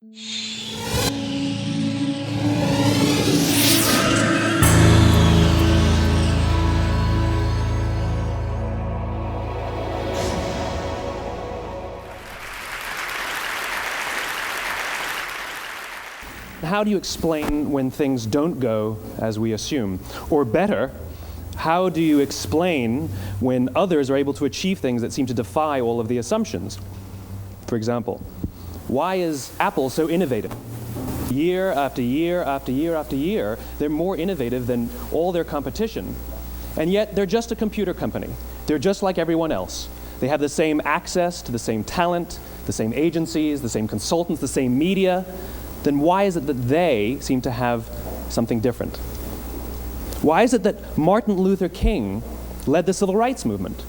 How do you explain when things don't go as we assume? Or better, how do you explain when others are able to achieve things that seem to defy all of the assumptions? For example, why is Apple so innovative? Year after year after year after year, they're more innovative than all their competition. And yet, they're just a computer company. They're just like everyone else. They have the same access to the same talent, the same agencies, the same consultants, the same media. Then why is it that they seem to have something different? Why is it that Martin Luther King led the civil rights movement?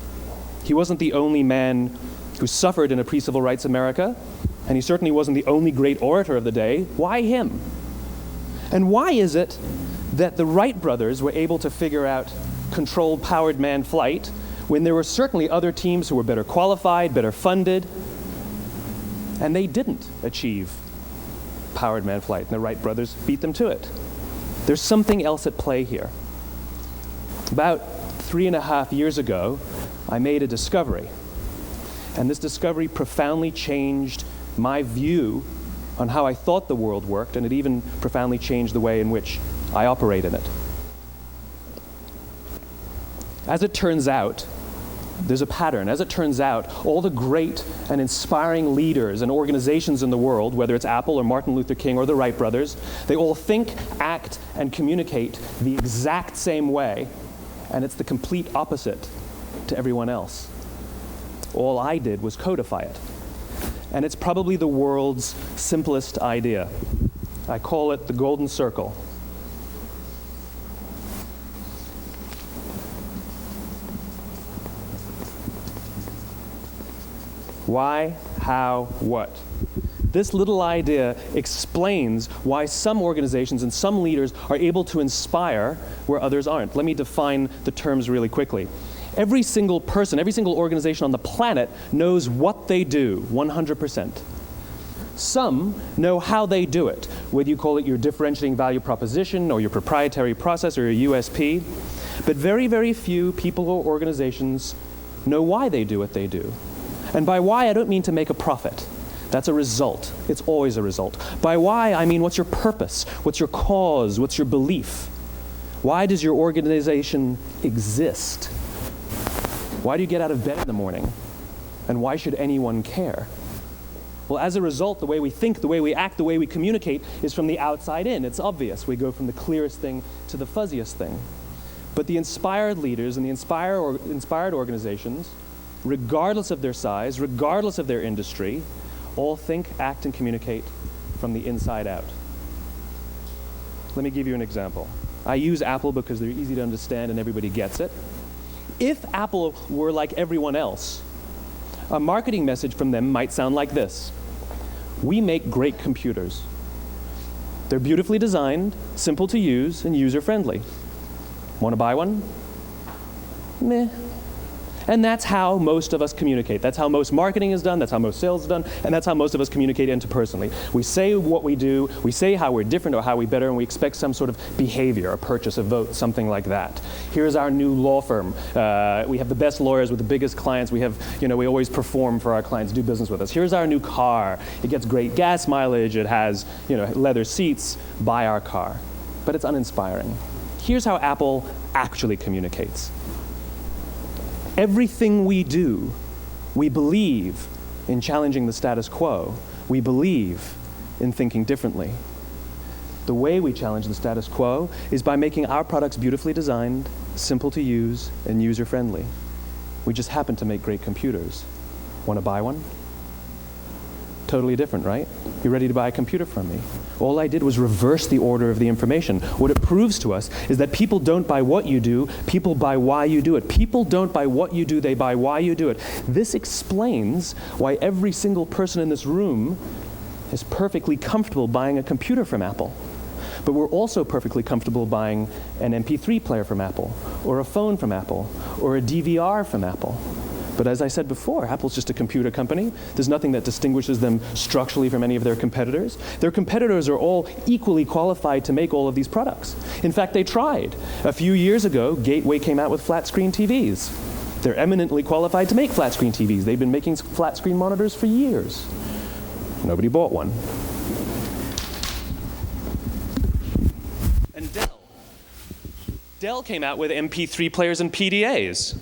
He wasn't the only man who suffered in a pre-civil rights America, and he certainly wasn't the only great orator of the day. Why him? And why is it that the Wright brothers were able to figure out controlled powered manned flight when there were certainly other teams who were better qualified, better funded, and they didn't achieve powered manned flight, and the Wright brothers beat them to it? There's something else at play here. About 3.5 years ago, I made a discovery, and this discovery profoundly changed my view on how I thought the world worked, and it even profoundly changed the way in which I operate in it. As it turns out, there's a pattern. As it turns out, all the great and inspiring leaders and organizations in the world, whether it's Apple or Martin Luther King or the Wright brothers, they all think, act, and communicate the exact same way, and it's the complete opposite to everyone else. All I did was codify it. And it's probably the world's simplest idea. I call it the golden circle. Why, how, what? This little idea explains why some organizations and some leaders are able to inspire where others aren't. Let me define the terms really quickly. Every single person, every single organization on the planet knows what they do, 100%. Some know how they do it, whether you call it your differentiating value proposition or your proprietary process or your USP. But very, very few people or organizations know why they do what they do. And by why, I don't mean to make a profit. That's a result. It's always a result. By why, I mean what's your purpose? What's your cause? What's your belief? Why does your organization exist? Why do you get out of bed in the morning? And why should anyone care? Well, as a result, the way we think, the way we act, the way we communicate is from the outside in. It's obvious. We go from the clearest thing to the fuzziest thing. But the inspired leaders and the inspired organizations, regardless of their size, regardless of their industry, all think, act, and communicate from the inside out. Let me give you an example. I use Apple because they're easy to understand and everybody gets it. If Apple were like everyone else, a marketing message from them might sound like this: we make great computers. They're beautifully designed, simple to use, and user-friendly. Want to buy one? Meh. And that's how most of us communicate. That's how most marketing is done, that's how most sales is done, and that's how most of us communicate interpersonally. We say what we do, we say how we're different or how we're better, and we expect some sort of behavior, a purchase, a vote, something like that. Here's our new law firm. We have the best lawyers with the biggest clients. We have, we always perform for our clients, do business with us. Here's our new car. It gets great gas mileage. It has, leather seats. Buy our car. But it's uninspiring. Here's how Apple actually communicates. Everything we do, we believe in challenging the status quo. We believe in thinking differently. The way we challenge the status quo is by making our products beautifully designed, simple to use, and user-friendly. We just happen to make great computers. Want to buy one? Totally different, right? You ready to buy a computer from me? All I did was reverse the order of the information. What it proves to us is that people don't buy what you do, people buy why you do it. People don't buy what you do, they buy why you do it. This explains why every single person in this room is perfectly comfortable buying a computer from Apple. But we're also perfectly comfortable buying an MP3 player from Apple, or a phone from Apple, or a DVR from Apple. But as I said before, Apple's just a computer company. There's nothing that distinguishes them structurally from any of their competitors. Their competitors are all equally qualified to make all of these products. In fact, they tried. A few years ago, Gateway came out with flat-screen TVs. They're eminently qualified to make flat-screen TVs. They've been making flat-screen monitors for years. Nobody bought one. And Dell came out with MP3 players and PDAs.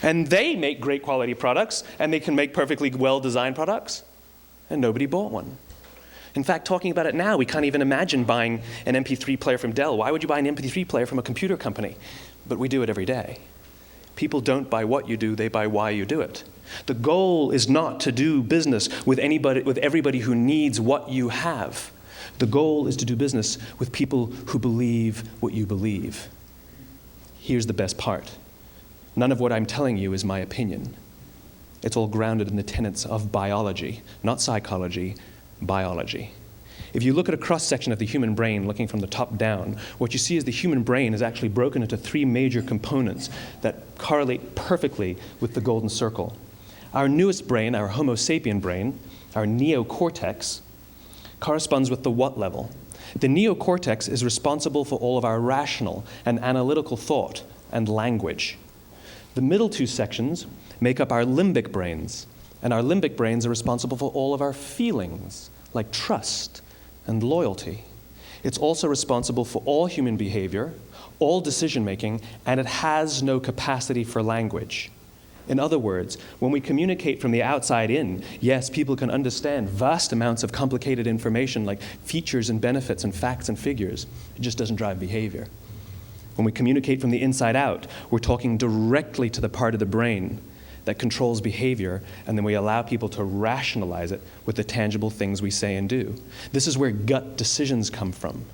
And they make great quality products, and they can make perfectly well-designed products, and nobody bought one. In fact, talking about it now, we can't even imagine buying an MP3 player from Dell. Why would you buy an MP3 player from a computer company? But we do it every day. People don't buy what you do, they buy why you do it. The goal is not to do business with everybody who needs what you have. The goal is to do business with people who believe what you believe. Here's the best part. None of what I'm telling you is my opinion. It's all grounded in the tenets of biology, not psychology, biology. If you look at a cross-section of the human brain, looking from the top down, what you see is the human brain is actually broken into 3 major components that correlate perfectly with the golden circle. Our newest brain, our Homo sapien brain, our neocortex, corresponds with the what level. The neocortex is responsible for all of our rational and analytical thought and language. The middle 2 sections make up our limbic brains, and our limbic brains are responsible for all of our feelings, like trust and loyalty. It's also responsible for all human behavior, all decision-making, and it has no capacity for language. In other words, when we communicate from the outside in, yes, people can understand vast amounts of complicated information like features and benefits and facts and figures. It just doesn't drive behavior. When we communicate from the inside out, we're talking directly to the part of the brain that controls behavior, and then we allow people to rationalize it with the tangible things we say and do. This is where gut decisions come from.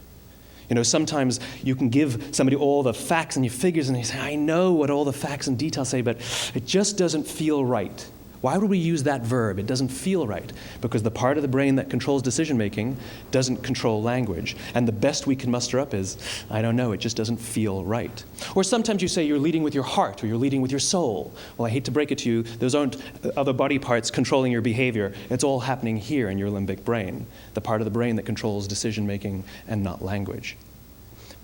You know, sometimes you can give somebody all the facts and your figures, and they say, I know what all the facts and details say, but it just doesn't feel right. Why would we use that verb? It doesn't feel right. Because the part of the brain that controls decision-making doesn't control language. And the best we can muster up is, I don't know, it just doesn't feel right. Or sometimes you say you're leading with your heart or you're leading with your soul. Well, I hate to break it to you, those aren't other body parts controlling your behavior. It's all happening here in your limbic brain, the part of the brain that controls decision-making and not language.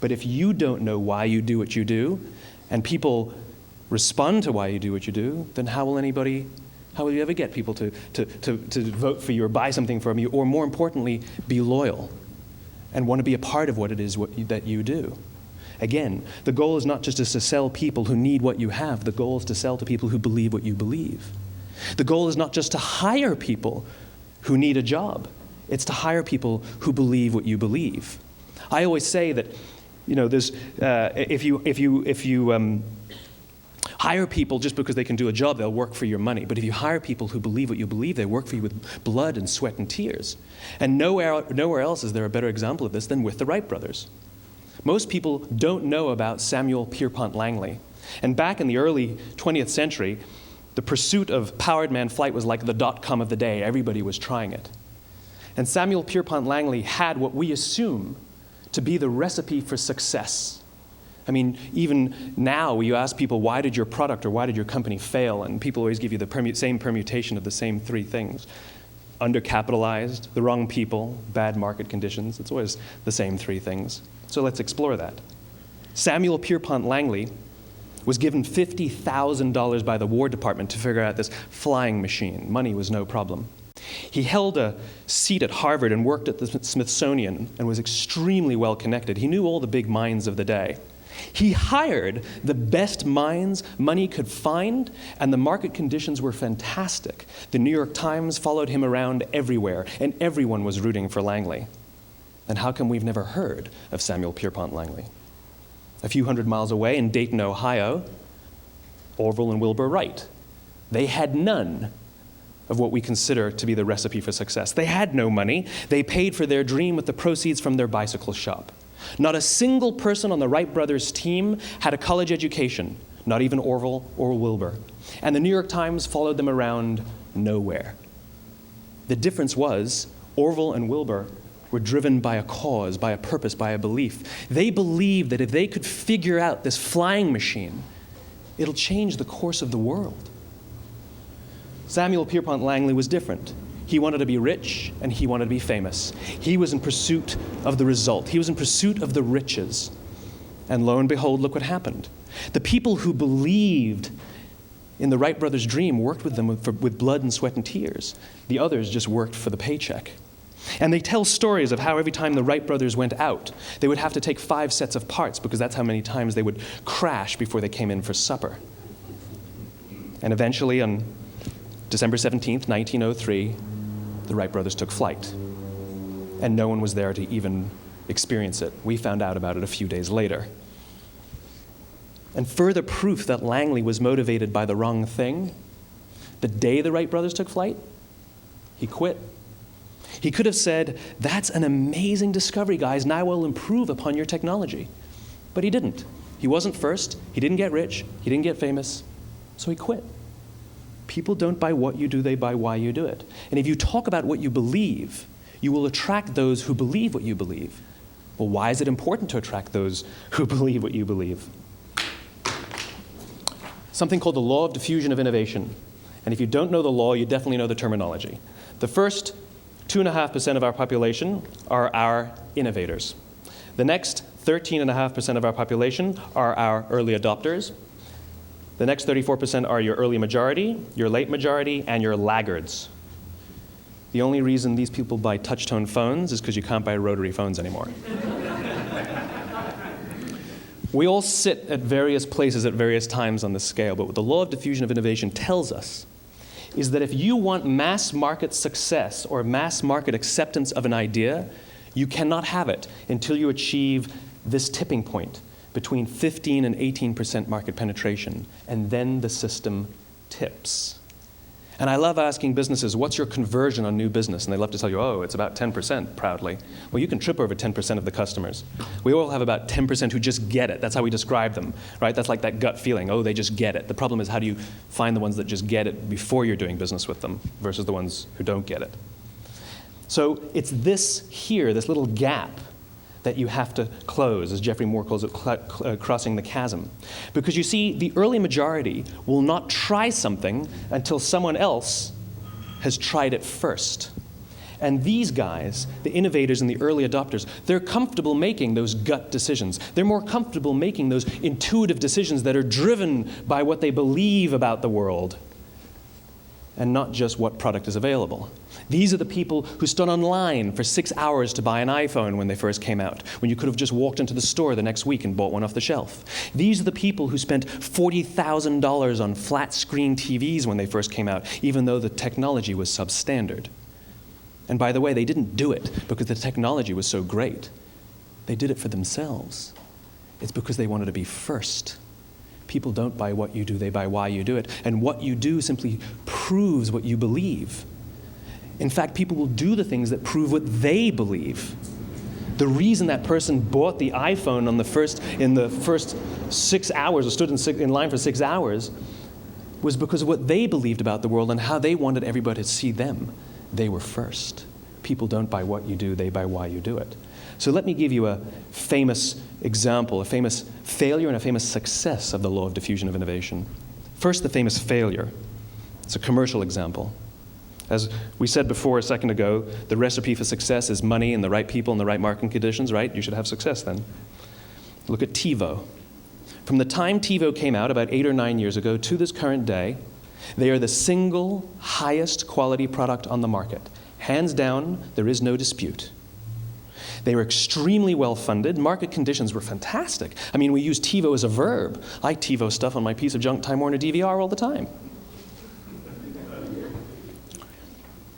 But if you don't know why you do what you do, and people respond to why you do what you do, then how will you ever get people to vote for you or buy something from you, or more importantly, be loyal and want to be a part of what it is that you do? Again, the goal is not just to sell people who need what you have. The goal is to sell to people who believe what you believe. The goal is not just to hire people who need a job. It's to hire people who believe what you believe. I always say that, you know, there's if you hire people just because they can do a job, they'll work for your money. But if you hire people who believe what you believe, they work for you with blood and sweat and tears. And nowhere else is there a better example of this than with the Wright brothers. Most people don't know about Samuel Pierpont Langley. And back in the early 20th century, the pursuit of powered man flight was like the dot-com of the day. Everybody was trying it. And Samuel Pierpont Langley had what we assume to be the recipe for success. I mean, even now, you ask people, why did your product or why did your company fail? And people always give you the same permutation of the same 3 things. Undercapitalized, the wrong people, bad market conditions. It's always the same 3 things. So let's explore that. Samuel Pierpont Langley was given $50,000 by the War Department to figure out this flying machine. Money was no problem. He held a seat at Harvard and worked at the Smithsonian and was extremely well connected. He knew all the big minds of the day. He hired the best minds money could find, and the market conditions were fantastic. The New York Times followed him around everywhere, and everyone was rooting for Langley. And how come we've never heard of Samuel Pierpont Langley? A few hundred miles away in Dayton, Ohio, Orville and Wilbur Wright. They had none of what we consider to be the recipe for success. They had no money. They paid for their dream with the proceeds from their bicycle shop. Not a single person on the Wright brothers' team had a college education, not even Orville or Wilbur. And the New York Times followed them around nowhere. The difference was Orville and Wilbur were driven by a cause, by a purpose, by a belief. They believed that if they could figure out this flying machine, it'll change the course of the world. Samuel Pierpont Langley was different. He wanted to be rich, and he wanted to be famous. He was in pursuit of the result. He was in pursuit of the riches. And lo and behold, look what happened. The people who believed in the Wright brothers' dream worked with them with blood and sweat and tears. The others just worked for the paycheck. And they tell stories of how every time the Wright brothers went out, they would have to take 5 sets of parts because that's how many times they would crash before they came in for supper. And eventually, on December 17th, 1903, the Wright brothers took flight. And no one was there to even experience it. We found out about it a few days later. And further proof that Langley was motivated by the wrong thing, the day the Wright brothers took flight, he quit. He could have said, "That's an amazing discovery, guys. Now we'll improve upon your technology." But he didn't. He wasn't first. He didn't get rich. He didn't get famous. So he quit. People don't buy what you do, they buy why you do it. And if you talk about what you believe, you will attract those who believe what you believe. Well, why is it important to attract those who believe what you believe? Something called the law of diffusion of innovation. And if you don't know the law, you definitely know the terminology. The first 2.5% of our population are our innovators. The next 13.5% of our population are our early adopters. The next 34% are your early majority, your late majority, and your laggards. The only reason these people buy touch-tone phones is because you can't buy rotary phones anymore. We all sit at various places at various times on the scale, but what the law of diffusion of innovation tells us is that if you want mass market success or mass market acceptance of an idea, you cannot have it until you achieve this tipping point between 15 and 18% market penetration, and then the system tips. And I love asking businesses, what's your conversion on new business? And they love to tell you, oh, it's about 10% proudly. Well, you can trip over 10% of the customers. We all have about 10% who just get it. That's how we describe them, right? That's like that gut feeling, oh, they just get it. The problem is, how do you find the ones that just get it before you're doing business with them versus the ones who don't get it? So it's this here, this little gap, that you have to close, as Geoffrey Moore calls it, crossing the chasm. Because you see, the early majority will not try something until someone else has tried it first. And these guys, the innovators and the early adopters, they're comfortable making those gut decisions. They're more comfortable making those intuitive decisions that are driven by what they believe about the world, and not just what product is available. These are the people who stood online for 6 hours to buy an iPhone when they first came out, when you could have just walked into the store the next week and bought one off the shelf. These are the people who spent $40,000 on flat-screen TVs when they first came out, even though the technology was substandard. And by the way, they didn't do it because the technology was so great. They did it for themselves. It's because they wanted to be first. People don't buy what you do, they buy why you do it. And what you do simply proves what you believe. In fact, people will do the things that prove what they believe. The reason that person bought the iPhone in the first 6 hours, or stood in line for 6 hours, was because of what they believed about the world and how they wanted everybody to see them. They were first. People don't buy what you do, they buy why you do it. So let me give you a famous example, a famous failure and a famous success of the law of diffusion of innovation. First, the famous failure. It's a commercial example. As we said before a second ago, the recipe for success is money and the right people and the right marketing conditions, right? You should have success then. Look at TiVo. From the time TiVo came out about 8 or 9 years ago to this current day, they are the single highest quality product on the market. Hands down, there is no dispute. They were extremely well funded. Market conditions were fantastic. I mean, we use TiVo as a verb. I TiVo stuff on my piece of junk Time Warner DVR all the time.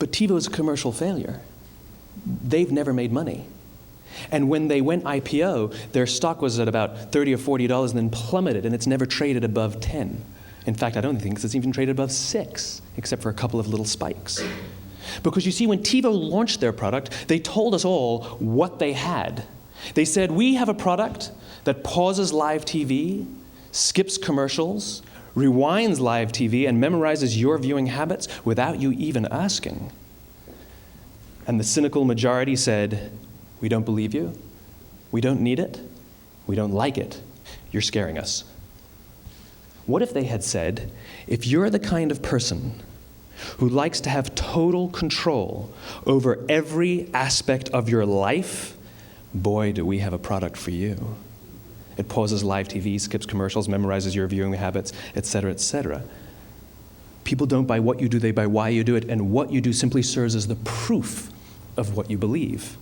But TiVo is a commercial failure. They've never made money. And when they went IPO, their stock was at about $30 or $40 and then plummeted, and it's never traded above 10. In fact, I don't think it's even traded above 6, except for a couple of little spikes. Because you see, when TiVo launched their product, they told us all what they had. They said, we have a product that pauses live TV, skips commercials, rewinds live TV, and memorizes your viewing habits without you even asking. And the cynical majority said, we don't believe you, we don't need it, we don't like it, you're scaring us. What if they had said, if you're the kind of person who likes to have total control over every aspect of your life, boy, do we have a product for you. It pauses live TV, skips commercials, memorizes your viewing habits, etc., etc. People don't buy what you do, they buy why you do it, and what you do simply serves as the proof of what you believe.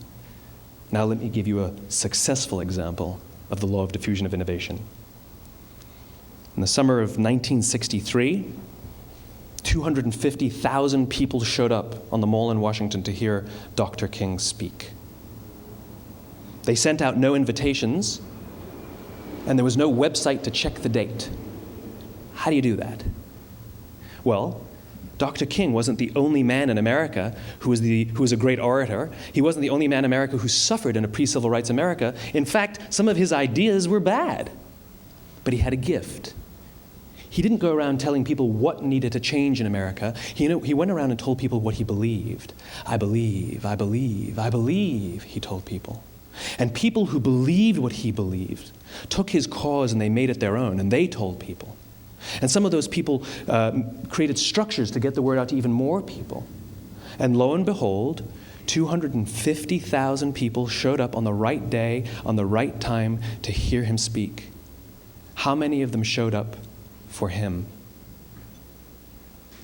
Now let me give you a successful example of the law of diffusion of innovation. In the summer of 1963, 250,000 people showed up on the Mall in Washington to hear Dr. King speak. They sent out no invitations, and there was no website to check the date. How do you do that? Well, Dr. King wasn't the only man in America who was a great orator. He wasn't the only man in America who suffered in a pre-civil rights America. In fact, some of his ideas were bad, but he had a gift. He didn't go around telling people what needed to change in America. He went around and told people what he believed. I believe, I believe, I believe, he told people. And people who believed what he believed took his cause and they made it their own, and they told people. And some of those people created structures to get the word out to even more people. And lo and behold, 250,000 people showed up on the right day, on the right time to hear him speak. How many of them showed up for him?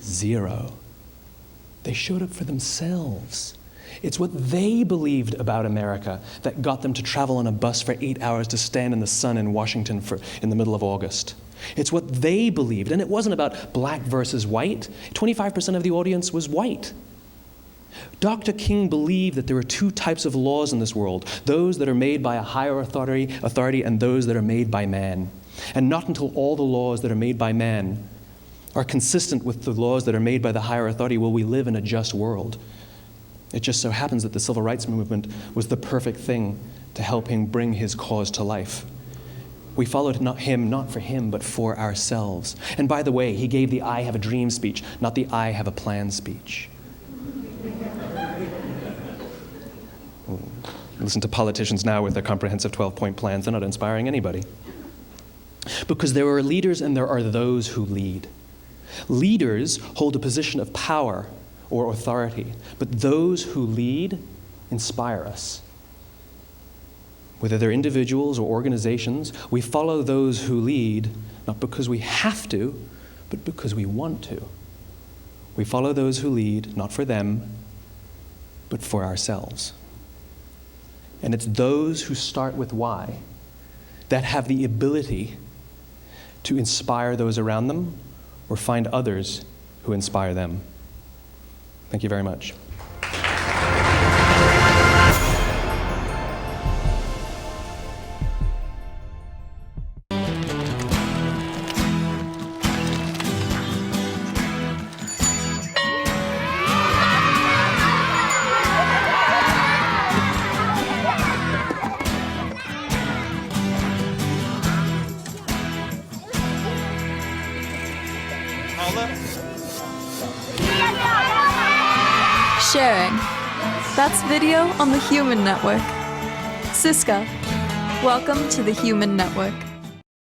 0. They showed up for themselves. It's what they believed about America that got them to travel on a bus for 8 hours to stand in the sun in Washington in the middle of August. It's what they believed, and it wasn't about black versus white. 25% of the audience was white. Dr. King believed that there are 2 types of laws in this world, those that are made by a higher authority and those that are made by man. And not until all the laws that are made by man are consistent with the laws that are made by the higher authority will we live in a just world. It just so happens that the civil rights movement was the perfect thing to help him bring his cause to life. We followed him not for him, but for ourselves. And by the way, he gave the I have a dream speech, not the I have a plan speech. Listen to politicians now with their comprehensive 12-point plans. They're not inspiring anybody. Because there are leaders and there are those who lead. Leaders hold a position of power or authority, but those who lead inspire us. Whether they're individuals or organizations, we follow those who lead, not because we have to, but because we want to. We follow those who lead, not for them, but for ourselves. And it's those who start with why that have the ability to inspire those around them or find others who inspire them. Thank you very much. Sharing. That's video on the Human Network. Siska, welcome to the Human Network.